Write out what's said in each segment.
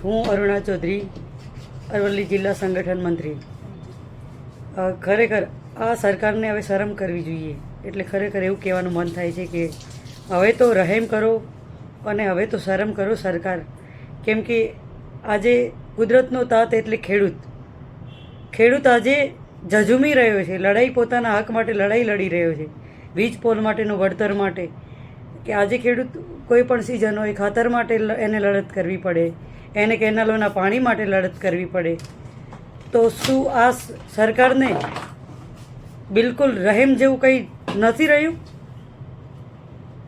હું અરુણા ચૌધરી, અરવલ્લી જિલ્લા સંગઠન મંત્રી. ખરેખર આ સરકારને હવે શરમ કરવી જોઈએ. એટલે ખરેખર એવું કહેવાનું મન થાય છે કે હવે તો રહેમ કરો અને હવે તો શરમ કરો સરકાર. કેમ કે આજે કુદરતનો તાત એટલે ખેડૂત આજે ઝઝૂમી રહ્યો છે. લડાઈ પોતાના હક માટે લડાઈ લડી રહ્યો છે, વીજ પોલ માટેનું વળતર માટે. કે આજે ખેડૂત કોઈ પણ સિઝન હોય, ખાતર માટે એને લડત કરવી પડે, એને કેનાલોના પાણી માટે લડત કરવી પડે. તો શું આ સરકારને બિલકુલ રહેમ જેવું કંઈ નથી રહ્યું?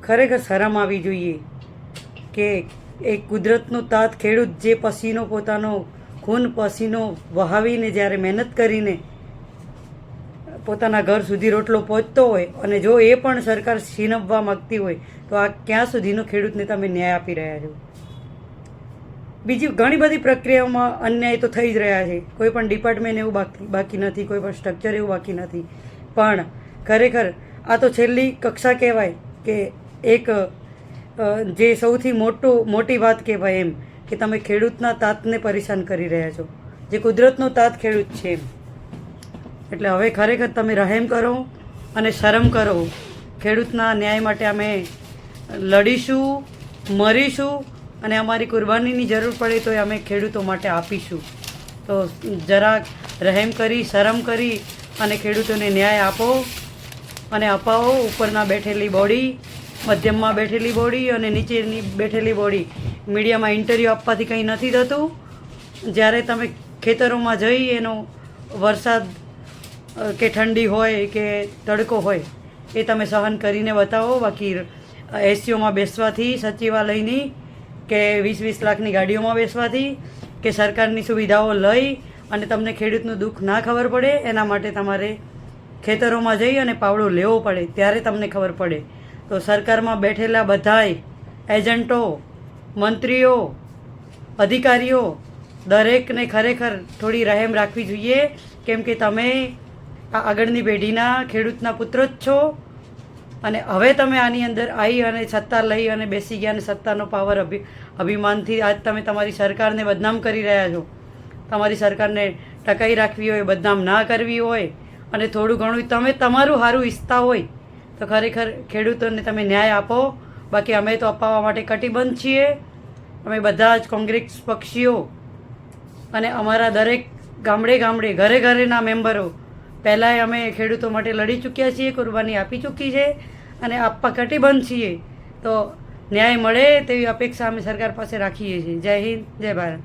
ખરેખર શરમ આવી જોઈએ કે એ કુદરતનો તાત ખેડૂત જે પસીનો પોતાનો ખૂન પસીનો વહાવીને જ્યારે મહેનત કરીને પોતાના ઘર સુધી રોટલો પહોંચતો હોય, અને જો એ પણ સરકાર છીનવવા માગતી હોય તો આ ક્યાં સુધીનો ખેડૂતને તમે ન્યાય આપી રહ્યા છો? બીજી ઘણી બધી પ્રક્રિયાઓમાં અન્યાય તો થઈ જ રહ્યા છે. કોઈ પણ ડિપાર્ટમેન્ટ એવું બાકી નથી, કોઈ પણ સ્ટ્રક્ચર એવું બાકી નથી. પણ ખરેખર આ તો છેલ્લી કક્ષા કહેવાય કે એક જે સૌથી મોટી વાત કહેવાય એમ કે તમે ખેડૂતના તાતને પરેશાન કરી રહ્યા છો, જે કુદરતનો તાત ખેડૂત છે એમ. એટલે હવે ખરેખર તમે રહેમ કરો અને શરમ કરો. ખેડૂતના ન્યાય માટે અમે લડીશું, મરીશું અને અમારી કુરબાનીની જરૂર પડે તો અમે ખેડૂતો માટે આપીશું. તો જરાક રહેમ કરી, શરમ કરી અને ખેડૂતોને ન્યાય આપો અને અપાવો. ઉપરના બેઠેલી બોડી, મધ્યમમાં બેઠેલી બોડી અને નીચેની બેઠેલી બોડી, મીડિયામાં ઇન્ટરવ્યૂ આપવાથી કંઈ નથી થતું. જ્યારે તમે ખેતરોમાં જઈ એનો વરસાદ કે ઠંડી હોય કે તડકો હોય એ તમે સહન કરીને બતાવો. બાકી એસીઓમાં બેસવાથી, સચિવાલયની કે 20-20 લાખની ગાડીઓમાં બેસવાથી કે સરકારની સુવિધાઓ લઈ અને તમને ખેડૂતનું દુઃખ ના ખબર પડે, એના માટે તમારે ખેતરોમાં જઈ અને પાવડો લેવો પડે, ત્યારે તમને ખબર પડે. તો સરકારમાં બેઠેલા બધાય એજન્ટો, મંત્રીઓ, અધિકારીઓ દરેકને ખરેખર થોડી રહેમ રાખવી જોઈએ. કેમ કે તમે આ આગળની પેઢીના ખેડૂતના પુત્ર જ છો અને હવે તમે આની અંદર આવી અને સત્તા લઈ અને બેસી ગયા અને સત્તાનો પાવર અભિમાનથી આજ તમે તમારી સરકારને બદનામ કરી રહ્યા છો. તમારી સરકારને ટકાઈ રાખવી હોય, બદનામ ના કરવી હોય અને થોડું ઘણું તમે તમારું સારું ઈચ્છતા હોય તો ખરેખર ખેડૂતોને તમે ન્યાય આપો. બાકી અમે તો અપાવવા માટે કટિબદ્ધ છીએ. અમે બધા જ કોંગ્રેસ પક્ષીઓ અને અમારા દરેક ગામડે ઘરે ઘરેના મેમ્બરો પહેલાંય અમે ખેડૂતો માટે લડી ચૂક્યા છીએ, કુરબાની આપી ચૂકી છે અને આપવા કટિબદ્ધ છીએ. તો ન્યાય મળે તેવી અપેક્ષા અમે સરકાર પાસે રાખીએ છીએ. જય હિન્દ, જય ભારત.